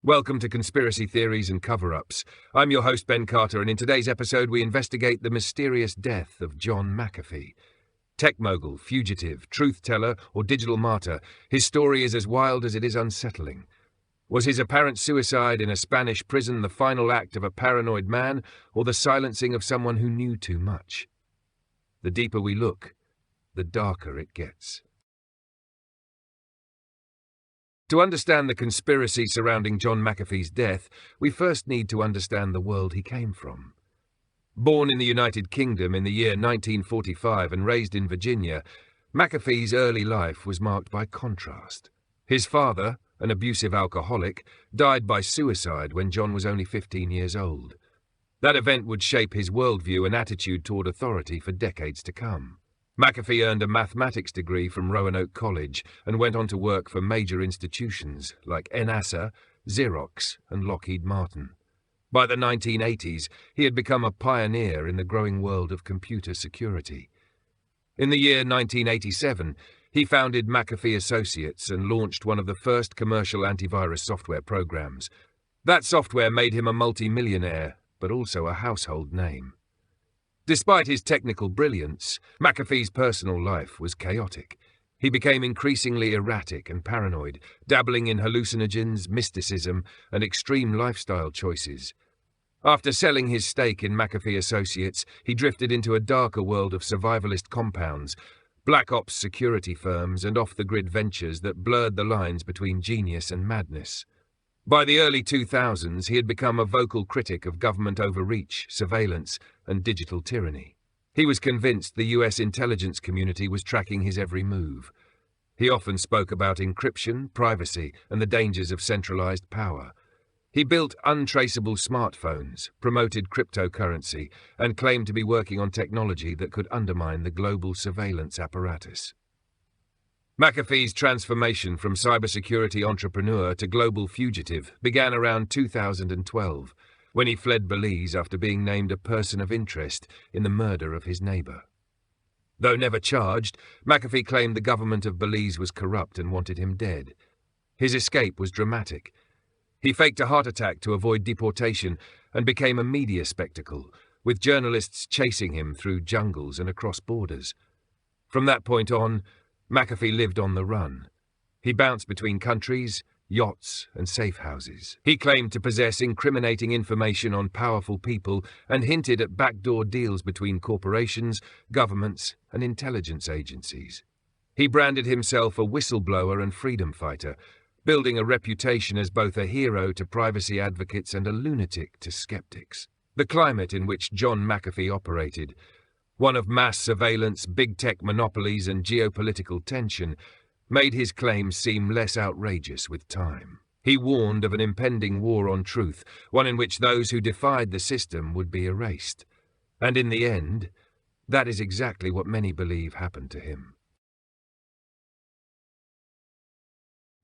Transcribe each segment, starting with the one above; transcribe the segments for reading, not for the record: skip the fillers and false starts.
Welcome to Conspiracy Theories and Cover-Ups. I'm your host, Ben Carter, and in today's episode we investigate the mysterious death of John McAfee. Tech mogul, fugitive, truth-teller, or digital martyr, his story is as wild as it is unsettling. Was his apparent suicide in a Spanish prison the final act of a paranoid man, or the silencing of someone who knew too much? The deeper we look, the darker it gets. To understand the conspiracy surrounding John McAfee's death, we first need to understand the world he came from. Born in the United Kingdom in the year 1945 and raised in Virginia, McAfee's early life was marked by contrast. His father, an abusive alcoholic, died by suicide when John was only 15 years old. That event would shape his worldview and attitude toward authority for decades to come. McAfee earned a mathematics degree from Roanoke College and went on to work for major institutions like NASA, Xerox, and Lockheed Martin. By the 1980s, he had become a pioneer in the growing world of computer security. In the year 1987, he founded McAfee Associates and launched one of the first commercial antivirus software programs. That software made him a multi-millionaire, but also a household name. Despite his technical brilliance, McAfee's personal life was chaotic. He became increasingly erratic and paranoid, dabbling in hallucinogens, mysticism, and extreme lifestyle choices. After selling his stake in McAfee Associates, he drifted into a darker world of survivalist compounds, black ops security firms, and off-the-grid ventures that blurred the lines between genius and madness. By the early 2000s, he had become a vocal critic of government overreach, surveillance, and digital tyranny. He was convinced the US intelligence community was tracking his every move. He often spoke about encryption, privacy, and the dangers of centralized power. He built untraceable smartphones, promoted cryptocurrency, and claimed to be working on technology that could undermine the global surveillance apparatus. McAfee's transformation from cybersecurity entrepreneur to global fugitive began around 2012, when he fled Belize after being named a person of interest in the murder of his neighbor. Though never charged, McAfee claimed the government of Belize was corrupt and wanted him dead. His escape was dramatic. He faked a heart attack to avoid deportation and became a media spectacle, with journalists chasing him through jungles and across borders. From that point on, McAfee lived on the run. He bounced between countries, yachts, and safe houses. He claimed to possess incriminating information on powerful people and hinted at backdoor deals between corporations, governments, and intelligence agencies. He branded himself a whistleblower and freedom fighter, building a reputation as both a hero to privacy advocates and a lunatic to skeptics. The climate in which John McAfee operated, one of mass surveillance, big tech monopolies, and geopolitical tension, made his claims seem less outrageous with time. He warned of an impending war on truth, one in which those who defied the system would be erased. And in the end, that is exactly what many believe happened to him.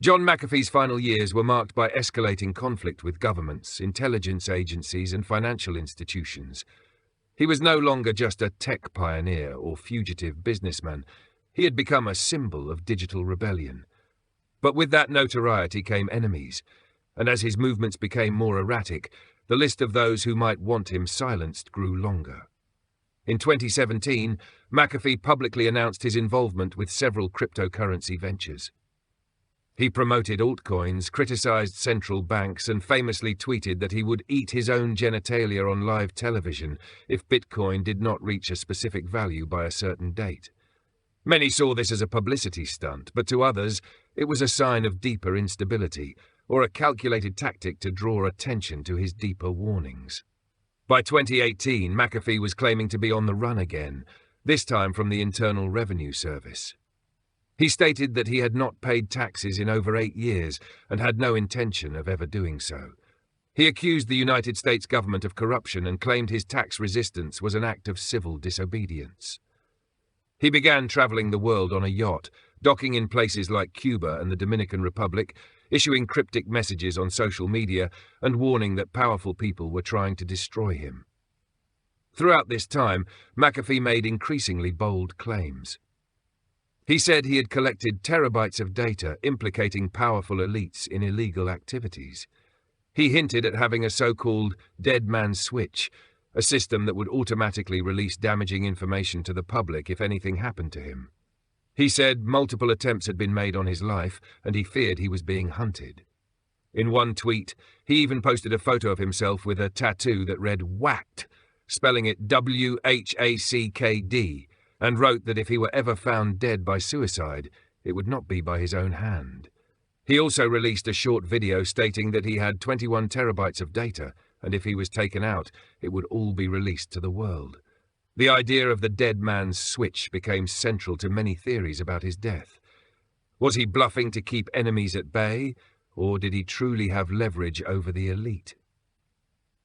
John McAfee's final years were marked by escalating conflict with governments, intelligence agencies, and financial institutions. He was no longer just a tech pioneer or fugitive businessman. He had become a symbol of digital rebellion. But with that notoriety came enemies, and as his movements became more erratic, the list of those who might want him silenced grew longer. In 2017, McAfee publicly announced his involvement with several cryptocurrency ventures. He promoted altcoins, criticized central banks, and famously tweeted that he would eat his own genitalia on live television if Bitcoin did not reach a specific value by a certain date. Many saw this as a publicity stunt, but to others, it was a sign of deeper instability, or a calculated tactic to draw attention to his deeper warnings. By 2018, McAfee was claiming to be on the run again, this time from the Internal Revenue Service. He stated that he had not paid taxes in over 8 years and had no intention of ever doing so. He accused the United States government of corruption and claimed his tax resistance was an act of civil disobedience. He began traveling the world on a yacht, docking in places like Cuba and the Dominican Republic, issuing cryptic messages on social media, and warning that powerful people were trying to destroy him. Throughout this time, McAfee made increasingly bold claims. He said he had collected terabytes of data implicating powerful elites in illegal activities. He hinted at having a so-called dead man's switch, a system that would automatically release damaging information to the public if anything happened to him. He said multiple attempts had been made on his life, and he feared he was being hunted. In one tweet, he even posted a photo of himself with a tattoo that read "whacked," spelling it WHACKD, and wrote that if he were ever found dead by suicide, it would not be by his own hand. He also released a short video stating that he had 21 terabytes of data, and if he was taken out, it would all be released to the world. The idea of the dead man's switch became central to many theories about his death. Was he bluffing to keep enemies at bay, or did he truly have leverage over the elite?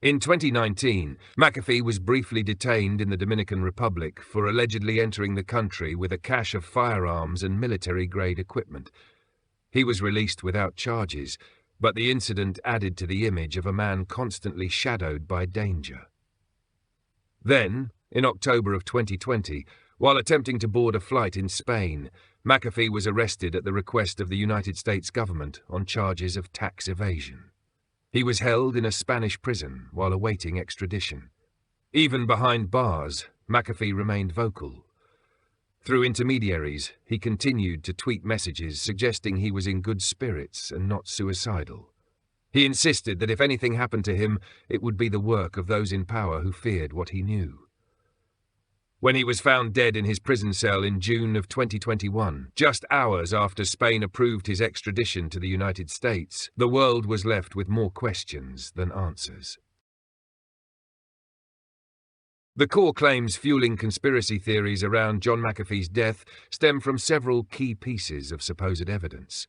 In 2019, McAfee was briefly detained in the Dominican Republic for allegedly entering the country with a cache of firearms and military-grade equipment. He was released without charges, but the incident added to the image of a man constantly shadowed by danger. Then, in October of 2020, while attempting to board a flight in Spain, McAfee was arrested at the request of the United States government on charges of tax evasion. He was held in a Spanish prison while awaiting extradition. Even behind bars, McAfee remained vocal. Through intermediaries, he continued to tweet messages suggesting he was in good spirits and not suicidal. He insisted that if anything happened to him, it would be the work of those in power who feared what he knew. When he was found dead in his prison cell in June of 2021, just hours after Spain approved his extradition to the United States, the world was left with more questions than answers. The core claims fueling conspiracy theories around John McAfee's death stem from several key pieces of supposed evidence.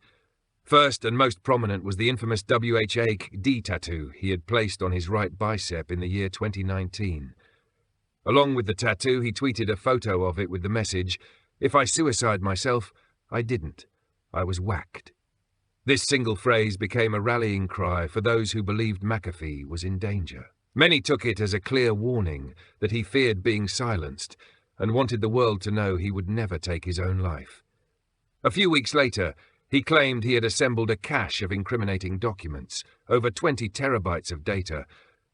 First and most prominent was the infamous WHACKD tattoo he had placed on his right bicep in the year 2019. Along with the tattoo, he tweeted a photo of it with the message, "If I suicide myself, I didn't. I was whacked." This single phrase became a rallying cry for those who believed McAfee was in danger. Many took it as a clear warning that he feared being silenced and wanted the world to know he would never take his own life. A few weeks later, he claimed he had assembled a cache of incriminating documents, over 20 terabytes of data,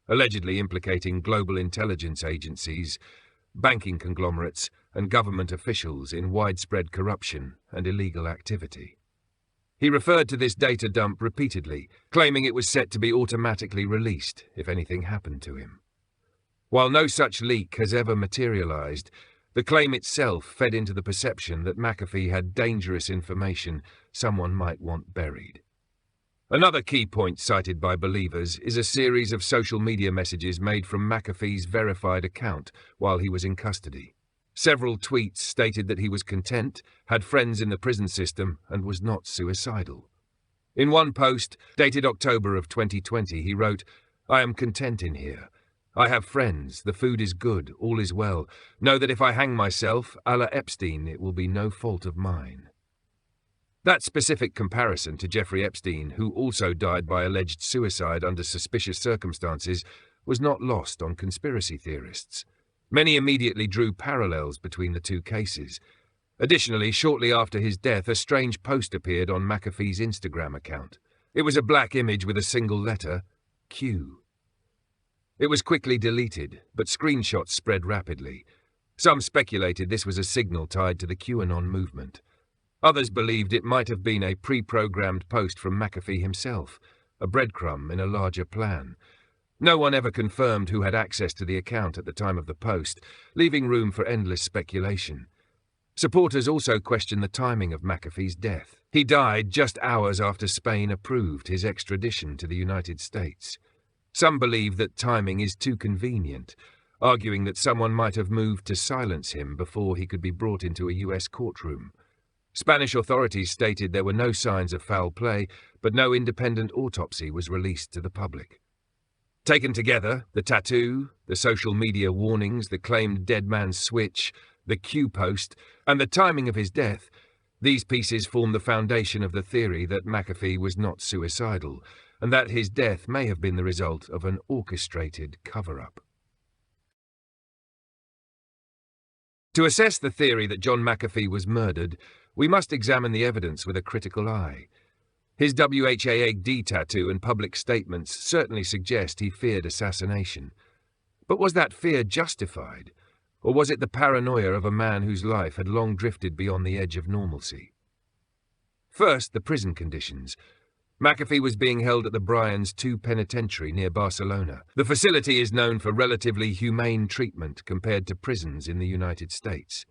allegedly implicating global intelligence agencies, banking conglomerates, and government officials in widespread corruption and illegal activity. He referred to this data dump repeatedly, claiming it was set to be automatically released if anything happened to him. While no such leak has ever materialized, the claim itself fed into the perception that McAfee had dangerous information someone might want buried. Another key point cited by believers is a series of social media messages made from McAfee's verified account while he was in custody. Several tweets stated that he was content, had friends in the prison system, and was not suicidal. In one post, dated October of 2020, he wrote, "I am content in here. I have friends, the food is good, all is well. Know that if I hang myself, a la Epstein, it will be no fault of mine." That specific comparison to Jeffrey Epstein, who also died by alleged suicide under suspicious circumstances, was not lost on conspiracy theorists. Many immediately drew parallels between the two cases. Additionally, shortly after his death, a strange post appeared on McAfee's Instagram account. It was a black image with a single letter, Q. It was quickly deleted, but screenshots spread rapidly. Some speculated this was a signal tied to the QAnon movement. Others believed it might have been a pre-programmed post from McAfee himself, a breadcrumb in a larger plan. No one ever confirmed who had access to the account at the time of the post, leaving room for endless speculation. Supporters also questioned the timing of McAfee's death. He died just hours after Spain approved his extradition to the United States. Some believe that timing is too convenient, arguing that someone might have moved to silence him before he could be brought into a US courtroom. Spanish authorities stated there were no signs of foul play, but no independent autopsy was released to the public. Taken together, the tattoo, the social media warnings, the claimed dead man's switch, the Q post, and the timing of his death, these pieces form the foundation of the theory that McAfee was not suicidal, and that his death may have been the result of an orchestrated cover-up. To assess the theory that John McAfee was murdered, we must examine the evidence with a critical eye. His WHAD tattoo and public statements certainly suggest he feared assassination. But was that fear justified, or was it the paranoia of a man whose life had long drifted beyond the edge of normalcy? First, the prison conditions. McAfee was being held at the Bryans II Penitentiary near Barcelona. The facility is known for relatively humane treatment compared to prisons in the United States.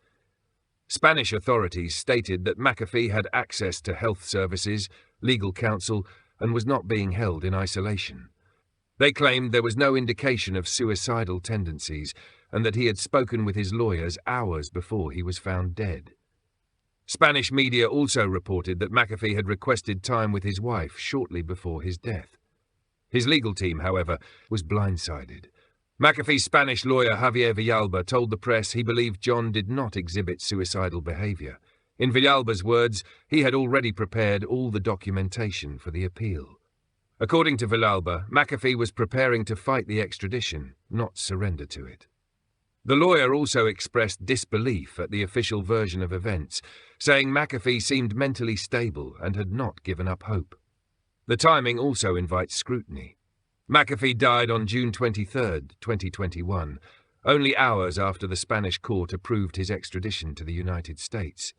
Spanish authorities stated that McAfee had access to health services, legal counsel, and was not being held in isolation. They claimed there was no indication of suicidal tendencies and that he had spoken with his lawyers hours before he was found dead. Spanish media also reported that McAfee had requested time with his wife shortly before his death. His legal team, however, was blindsided. McAfee's Spanish lawyer Javier Villalba told the press he believed John did not exhibit suicidal behavior. In Villalba's words, he had already prepared all the documentation for the appeal. According to Villalba, McAfee was preparing to fight the extradition, not surrender to it. The lawyer also expressed disbelief at the official version of events, saying McAfee seemed mentally stable and had not given up hope. The timing also invites scrutiny. McAfee died on June 23, 2021, only hours after the Spanish court approved his extradition to the United States.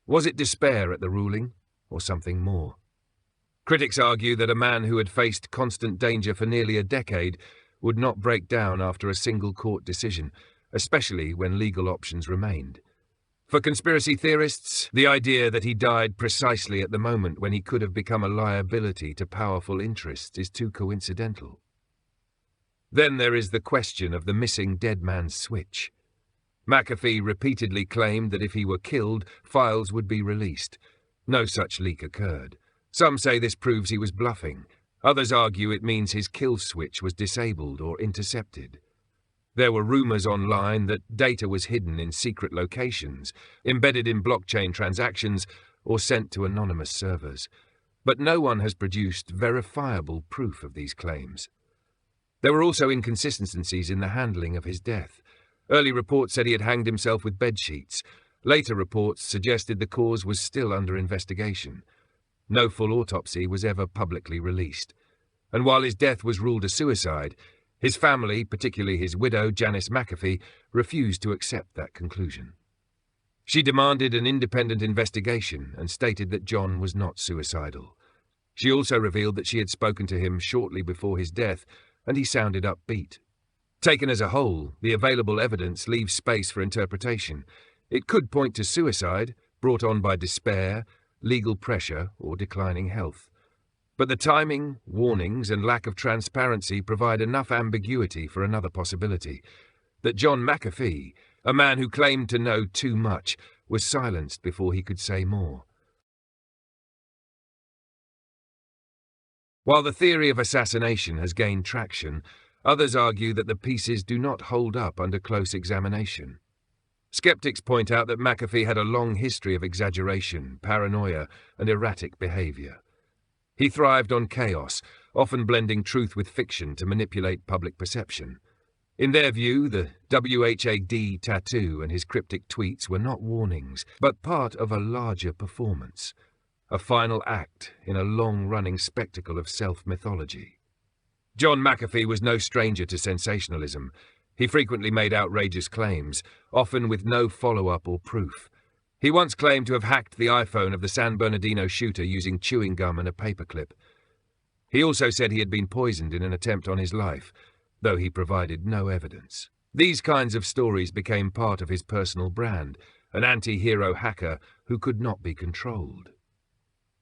Was it despair at the ruling, or something more? Critics argue that a man who had faced constant danger for nearly a decade would not break down after a single court decision, especially when legal options remained. For conspiracy theorists, the idea that he died precisely at the moment when he could have become a liability to powerful interests is too coincidental. Then there is the question of the missing dead man's switch. McAfee repeatedly claimed that if he were killed, files would be released. No such leak occurred. Some say this proves he was bluffing. Others argue it means his kill switch was disabled or intercepted. There were rumors online that data was hidden in secret locations, embedded in blockchain transactions, or sent to anonymous servers. But no one has produced verifiable proof of these claims. There were also inconsistencies in the handling of his death. Early reports said he had hanged himself with bedsheets. Later reports suggested the cause was still under investigation. No full autopsy was ever publicly released. And while his death was ruled a suicide, his family, particularly his widow, Janice McAfee, refused to accept that conclusion. She demanded an independent investigation and stated that John was not suicidal. She also revealed that she had spoken to him shortly before his death, and he sounded upbeat. Taken as a whole, the available evidence leaves space for interpretation. It could point to suicide, brought on by despair, legal pressure, or declining health. But the timing, warnings, and lack of transparency provide enough ambiguity for another possibility, that John McAfee, a man who claimed to know too much, was silenced before he could say more. While the theory of assassination has gained traction, others argue that the pieces do not hold up under close examination. Skeptics point out that McAfee had a long history of exaggeration, paranoia, and erratic behavior. He thrived on chaos, often blending truth with fiction to manipulate public perception. In their view, the WHAD tattoo and his cryptic tweets were not warnings, but part of a larger performance, a final act in a long-running spectacle of self-mythology. John McAfee was no stranger to sensationalism. He frequently made outrageous claims, often with no follow-up or proof. He once claimed to have hacked the iPhone of the San Bernardino shooter using chewing gum and a paperclip. He also said he had been poisoned in an attempt on his life, though he provided no evidence. These kinds of stories became part of his personal brand, an anti-hero hacker who could not be controlled.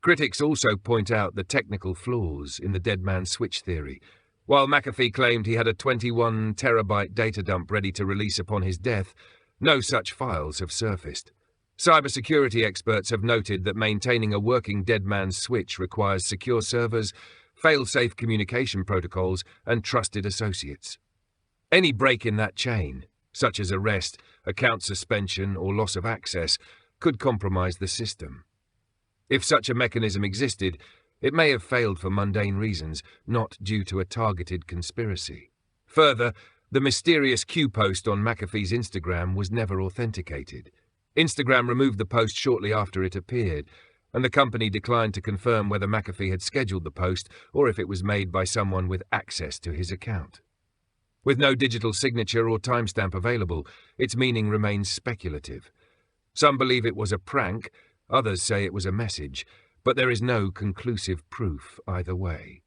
Critics also point out the technical flaws in the dead man switch theory. While McAfee claimed he had a 21-terabyte data dump ready to release upon his death, no such files have surfaced. Cybersecurity experts have noted that maintaining a working dead man's switch requires secure servers, fail-safe communication protocols, and trusted associates. Any break in that chain, such as arrest, account suspension, or loss of access, could compromise the system. If such a mechanism existed, it may have failed for mundane reasons, not due to a targeted conspiracy. Further, the mysterious Q post on McAfee's Instagram was never authenticated. Instagram removed the post shortly after it appeared, and the company declined to confirm whether McAfee had scheduled the post or if it was made by someone with access to his account. With no digital signature or timestamp available, its meaning remains speculative. Some believe it was a prank, others say it was a message, but there is no conclusive proof either way.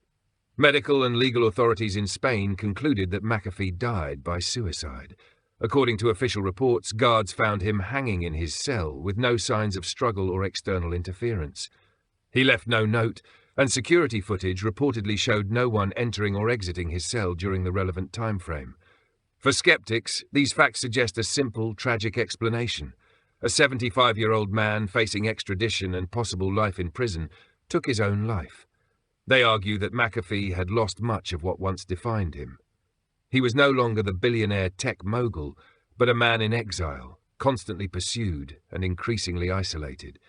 Medical and legal authorities in Spain concluded that McAfee died by suicide. According to official reports, guards found him hanging in his cell with no signs of struggle or external interference. He left no note, and security footage reportedly showed no one entering or exiting his cell during the relevant time frame. For skeptics, these facts suggest a simple, tragic explanation. A 75-year-old man facing extradition and possible life in prison took his own life. They argue that McAfee had lost much of what once defined him. He was no longer the billionaire tech mogul, but a man in exile, constantly pursued and increasingly isolated.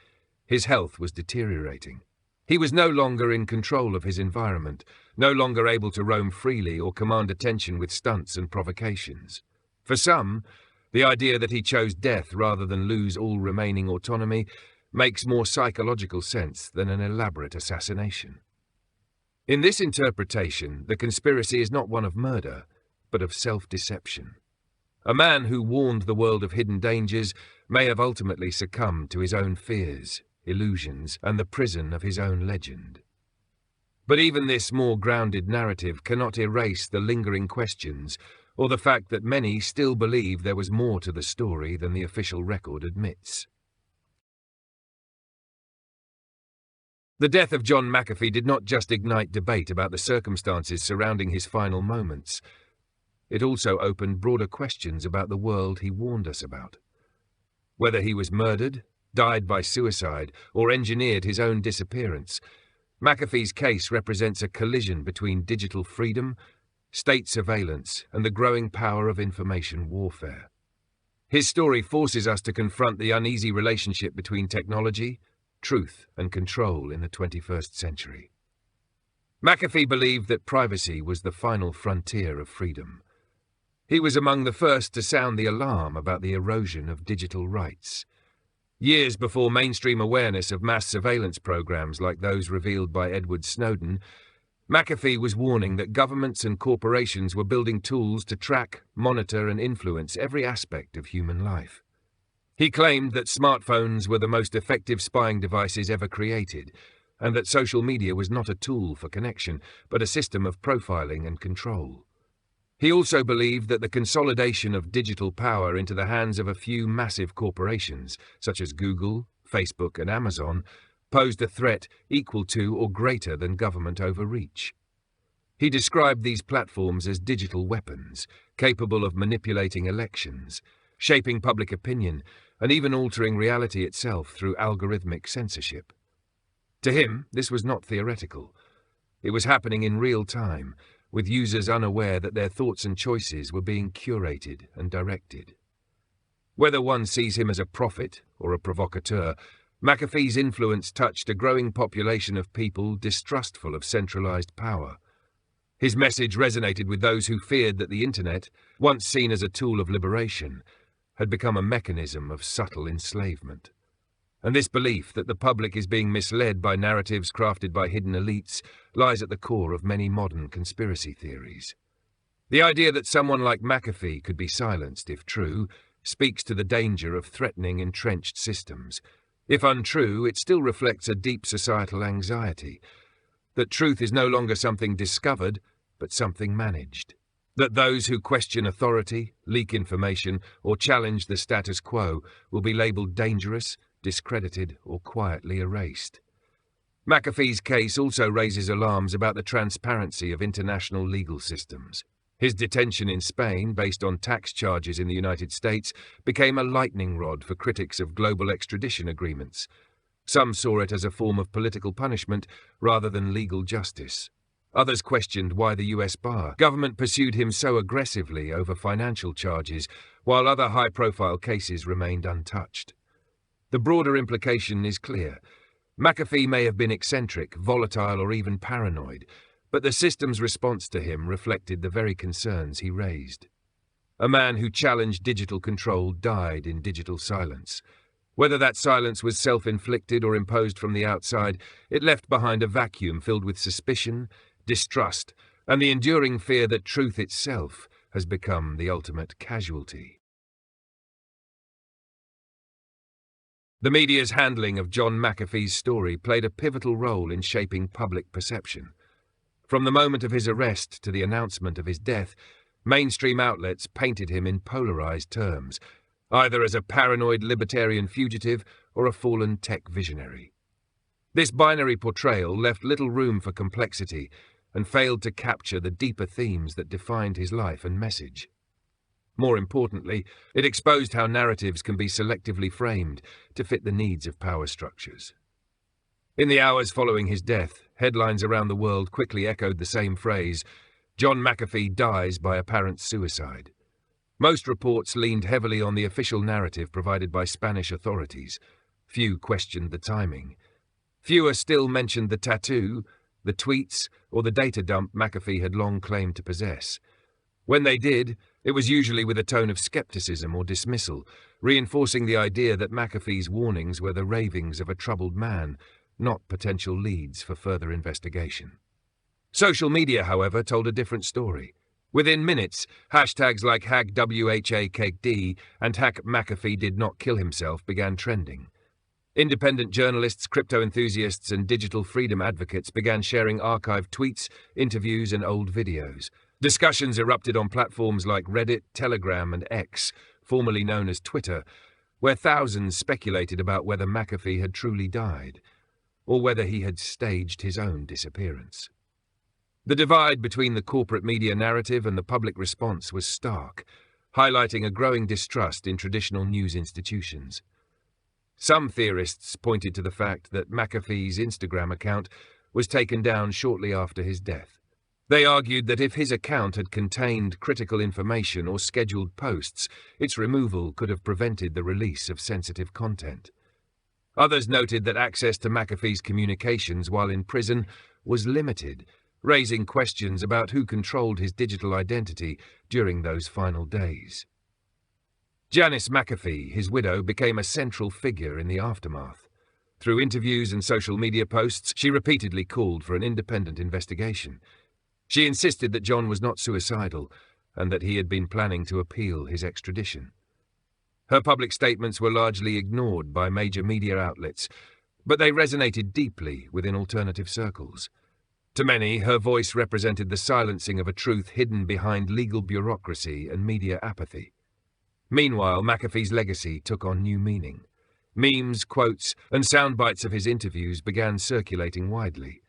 His health was deteriorating. He was no longer in control of his environment, no longer able to roam freely or command attention with stunts and provocations. For some, the idea that he chose death rather than lose all remaining autonomy makes more psychological sense than an elaborate assassination. In this interpretation, the conspiracy is not one of murder, but of self-deception. A man who warned the world of hidden dangers may have ultimately succumbed to his own fears, illusions, and the prison of his own legend. But even this more grounded narrative cannot erase the lingering questions or the fact that many still believe there was more to the story than the official record admits. The death of John McAfee did not just ignite debate about the circumstances surrounding his final moments. It also opened broader questions about the world he warned us about. Whether he was murdered, died by suicide, or engineered his own disappearance, McAfee's case represents a collision between digital freedom, state surveillance, and the growing power of information warfare. His story forces us to confront the uneasy relationship between technology, truth, and control in the 21st century. McAfee believed that privacy was the final frontier of freedom. He was among the first to sound the alarm about the erosion of digital rights. Years before mainstream awareness of mass surveillance programs like those revealed by Edward Snowden, McAfee was warning that governments and corporations were building tools to track, monitor, and influence every aspect of human life. He claimed that smartphones were the most effective spying devices ever created, and that social media was not a tool for connection, but a system of profiling and control. He also believed that the consolidation of digital power into the hands of a few massive corporations, such as Google, Facebook, and Amazon, posed a threat equal to or greater than government overreach. He described these platforms as digital weapons, capable of manipulating elections, shaping public opinion, and even altering reality itself through algorithmic censorship. To him, this was not theoretical. It was happening in real time, with users unaware that their thoughts and choices were being curated and directed. Whether one sees him as a prophet or a provocateur, McAfee's influence touched a growing population of people distrustful of centralized power. His message resonated with those who feared that the internet, once seen as a tool of liberation, had become a mechanism of subtle enslavement. And this belief that the public is being misled by narratives crafted by hidden elites lies at the core of many modern conspiracy theories. The idea that someone like McAfee could be silenced, if true, speaks to the danger of threatening entrenched systems. If untrue, it still reflects a deep societal anxiety, that truth is no longer something discovered, but something managed. That those who question authority, leak information, or challenge the status quo will be labelled dangerous, discredited, or quietly erased. McAfee's case also raises alarms about the transparency of international legal systems. His detention in Spain, based on tax charges in the United States, became a lightning rod for critics of global extradition agreements. Some saw it as a form of political punishment rather than legal justice. Others questioned why the US government pursued him so aggressively over financial charges, while other high-profile cases remained untouched. The broader implication is clear. McAfee may have been eccentric, volatile, or even paranoid, but the system's response to him reflected the very concerns he raised. A man who challenged digital control died in digital silence. Whether that silence was self-inflicted or imposed from the outside, it left behind a vacuum filled with suspicion, distrust, and the enduring fear that truth itself has become the ultimate casualty. The media's handling of John McAfee's story played a pivotal role in shaping public perception. From the moment of his arrest to the announcement of his death, mainstream outlets painted him in polarized terms, either as a paranoid libertarian fugitive or a fallen tech visionary. This binary portrayal left little room for complexity and failed to capture the deeper themes that defined his life and message. More importantly, it exposed how narratives can be selectively framed to fit the needs of power structures. In the hours following his death, headlines around the world quickly echoed the same phrase: John McAfee dies by apparent suicide. Most reports leaned heavily on the official narrative provided by Spanish authorities. Few questioned the timing. Fewer still mentioned the tattoo, the tweets, or the data dump McAfee had long claimed to possess. When they did, it was usually with a tone of skepticism or dismissal, reinforcing the idea that McAfee's warnings were the ravings of a troubled man, not potential leads for further investigation. Social media, however, told a different story. Within minutes, hashtags like #WHACakeD and #McAfee did not kill himself began trending. Independent journalists, crypto enthusiasts, and digital freedom advocates began sharing archived tweets, interviews, and old videos. Discussions erupted on platforms like Reddit, Telegram, and X, formerly known as Twitter, where thousands speculated about whether McAfee had truly died, or whether he had staged his own disappearance. The divide between the corporate media narrative and the public response was stark, highlighting a growing distrust in traditional news institutions. Some theorists pointed to the fact that McAfee's Instagram account was taken down shortly after his death. They argued that if his account had contained critical information or scheduled posts, its removal could have prevented the release of sensitive content. Others noted that access to McAfee's communications while in prison was limited, raising questions about who controlled his digital identity during those final days. Janice McAfee, his widow, became a central figure in the aftermath. Through interviews and social media posts, she repeatedly called for an independent investigation. She insisted that John was not suicidal and that he had been planning to appeal his extradition. Her public statements were largely ignored by major media outlets, but they resonated deeply within alternative circles. To many, her voice represented the silencing of a truth hidden behind legal bureaucracy and media apathy. Meanwhile, McAfee's legacy took on new meaning. Memes, quotes, and sound bites of his interviews began circulating widely.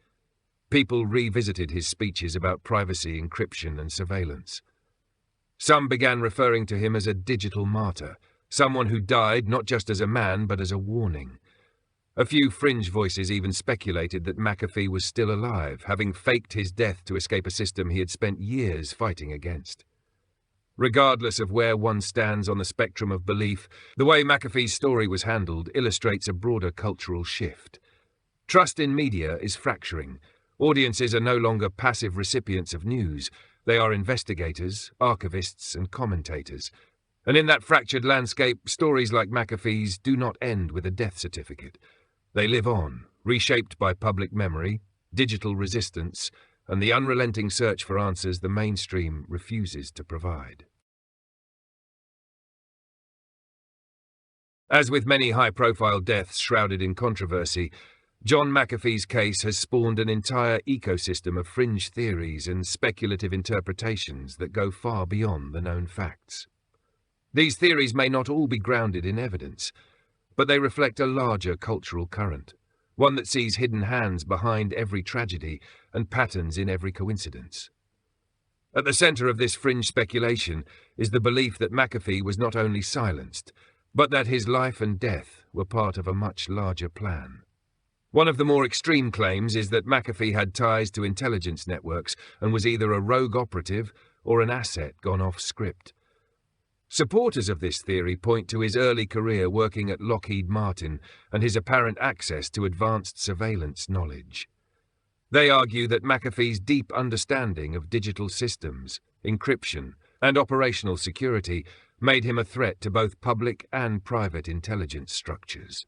People revisited his speeches about privacy, encryption, and surveillance. Some began referring to him as a digital martyr, someone who died not just as a man but as a warning. A few fringe voices even speculated that McAfee was still alive, having faked his death to escape a system he had spent years fighting against. Regardless of where one stands on the spectrum of belief, the way McAfee's story was handled illustrates a broader cultural shift. Trust in media is fracturing. Audiences are no longer passive recipients of news. They are investigators, archivists, and commentators. And in that fractured landscape, stories like McAfee's do not end with a death certificate. They live on, reshaped by public memory, digital resistance, and the unrelenting search for answers the mainstream refuses to provide. As with many high-profile deaths shrouded in controversy, John McAfee's case has spawned an entire ecosystem of fringe theories and speculative interpretations that go far beyond the known facts. These theories may not all be grounded in evidence, but they reflect a larger cultural current, one that sees hidden hands behind every tragedy and patterns in every coincidence. At the center of this fringe speculation is the belief that McAfee was not only silenced, but that his life and death were part of a much larger plan. One of the more extreme claims is that McAfee had ties to intelligence networks and was either a rogue operative or an asset gone off script. Supporters of this theory point to his early career working at Lockheed Martin and his apparent access to advanced surveillance knowledge. They argue that McAfee's deep understanding of digital systems, encryption, and operational security made him a threat to both public and private intelligence structures.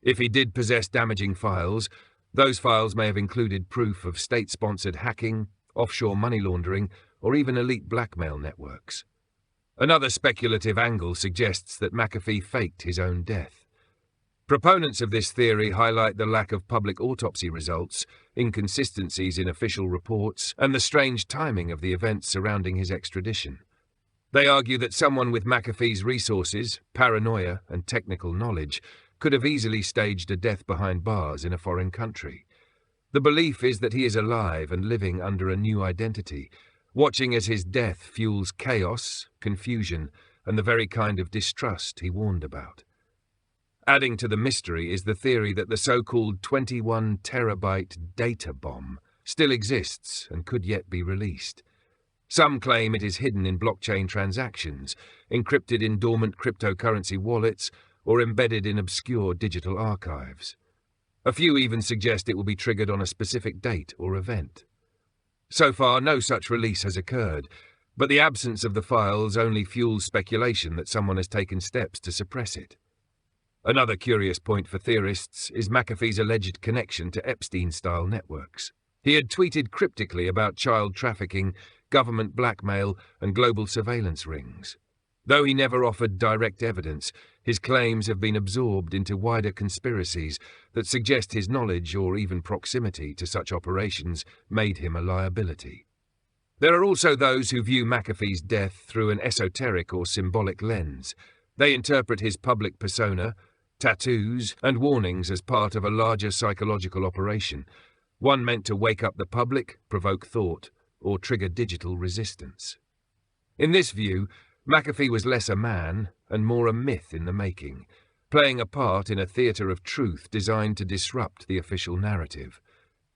If he did possess damaging files, those files may have included proof of state-sponsored hacking, offshore money laundering, or even elite blackmail networks. Another speculative angle suggests that McAfee faked his own death. Proponents of this theory highlight the lack of public autopsy results, inconsistencies in official reports, and the strange timing of the events surrounding his extradition. They argue that someone with McAfee's resources, paranoia, and technical knowledge could have easily staged a death behind bars in a foreign country. The belief is that he is alive and living under a new identity, watching as his death fuels chaos, confusion, and the very kind of distrust he warned about. Adding to the mystery is the theory that the so-called 21-terabyte data bomb still exists and could yet be released. Some claim it is hidden in blockchain transactions, encrypted in dormant cryptocurrency wallets, or embedded in obscure digital archives. A few even suggest it will be triggered on a specific date or event. So far, no such release has occurred, but the absence of the files only fuels speculation that someone has taken steps to suppress it. Another curious point for theorists is McAfee's alleged connection to Epstein-style networks. He had tweeted cryptically about child trafficking, government blackmail, and global surveillance rings. Though he never offered direct evidence, his claims have been absorbed into wider conspiracies that suggest his knowledge or even proximity to such operations made him a liability. There are also those who view McAfee's death through an esoteric or symbolic lens. They interpret his public persona, tattoos, and warnings as part of a larger psychological operation, one meant to wake up the public, provoke thought, or trigger digital resistance. In this view, McAfee was less a man and more a myth in the making, playing a part in a theatre of truth designed to disrupt the official narrative.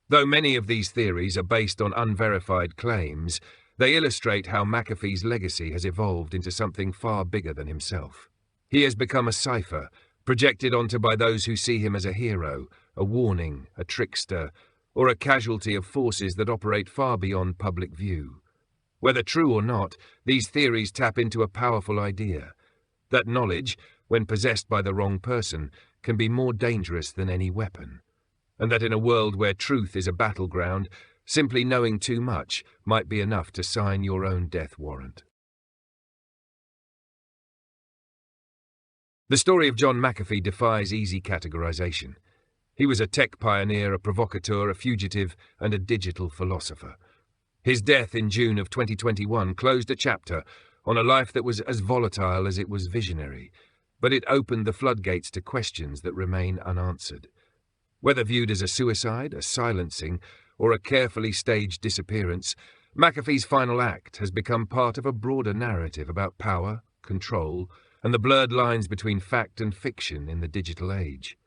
Though many of these theories are based on unverified claims, they illustrate how McAfee's legacy has evolved into something far bigger than himself. He has become a cipher, projected onto by those who see him as a hero, a warning, a trickster, or a casualty of forces that operate far beyond public view. Whether true or not, these theories tap into a powerful idea, that knowledge, when possessed by the wrong person, can be more dangerous than any weapon, and that in a world where truth is a battleground, simply knowing too much might be enough to sign your own death warrant. The story of John McAfee defies easy categorization. He was a tech pioneer, a provocateur, a fugitive, and a digital philosopher. His death in June of 2021 closed a chapter on a life that was as volatile as it was visionary, but it opened the floodgates to questions that remain unanswered. Whether viewed as a suicide, a silencing, or a carefully staged disappearance, McAfee's final act has become part of a broader narrative about power, control, and the blurred lines between fact and fiction in the digital age.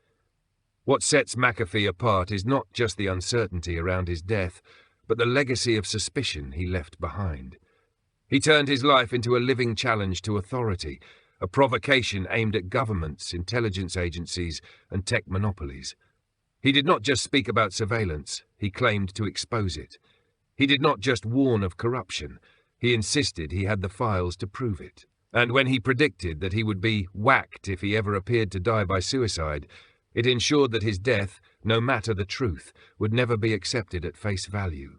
What sets McAfee apart is not just the uncertainty around his death, but the legacy of suspicion he left behind. He turned his life into a living challenge to authority, a provocation aimed at governments, intelligence agencies, and tech monopolies. He did not just speak about surveillance, he claimed to expose it. He did not just warn of corruption, he insisted he had the files to prove it. And when he predicted that he would be whacked if he ever appeared to die by suicide, it ensured that his death, no matter the truth, would never be accepted at face value.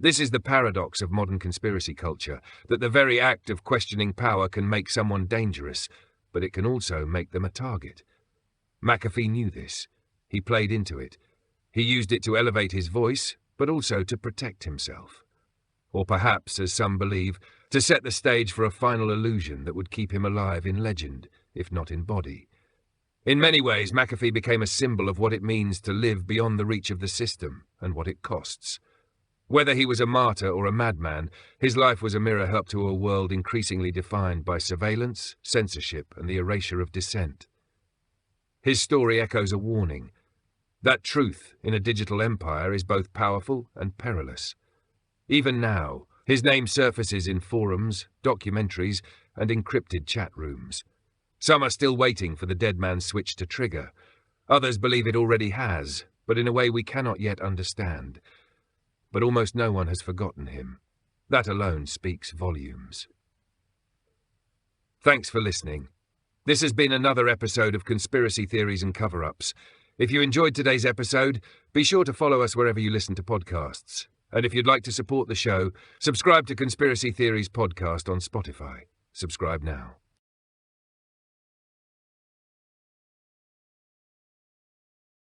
This is the paradox of modern conspiracy culture, that the very act of questioning power can make someone dangerous, but it can also make them a target. McAfee knew this. He played into it. He used it to elevate his voice, but also to protect himself. Or perhaps, as some believe, to set the stage for a final illusion that would keep him alive in legend, if not in body. In many ways, McAfee became a symbol of what it means to live beyond the reach of the system and what it costs. Whether he was a martyr or a madman, his life was a mirror up to a world increasingly defined by surveillance, censorship, and the erasure of dissent. His story echoes a warning. That truth in a digital empire is both powerful and perilous. Even now, his name surfaces in forums, documentaries, and encrypted chat rooms. Some are still waiting for the dead man's switch to trigger. Others believe it already has, but in a way we cannot yet understand. But almost no one has forgotten him. That alone speaks volumes. Thanks for listening. This has been another episode of Conspiracy Theories and Cover-Ups. If you enjoyed today's episode, be sure to follow us wherever you listen to podcasts. And if you'd like to support the show, subscribe to Conspiracy Theories Podcast on Spotify. Subscribe now.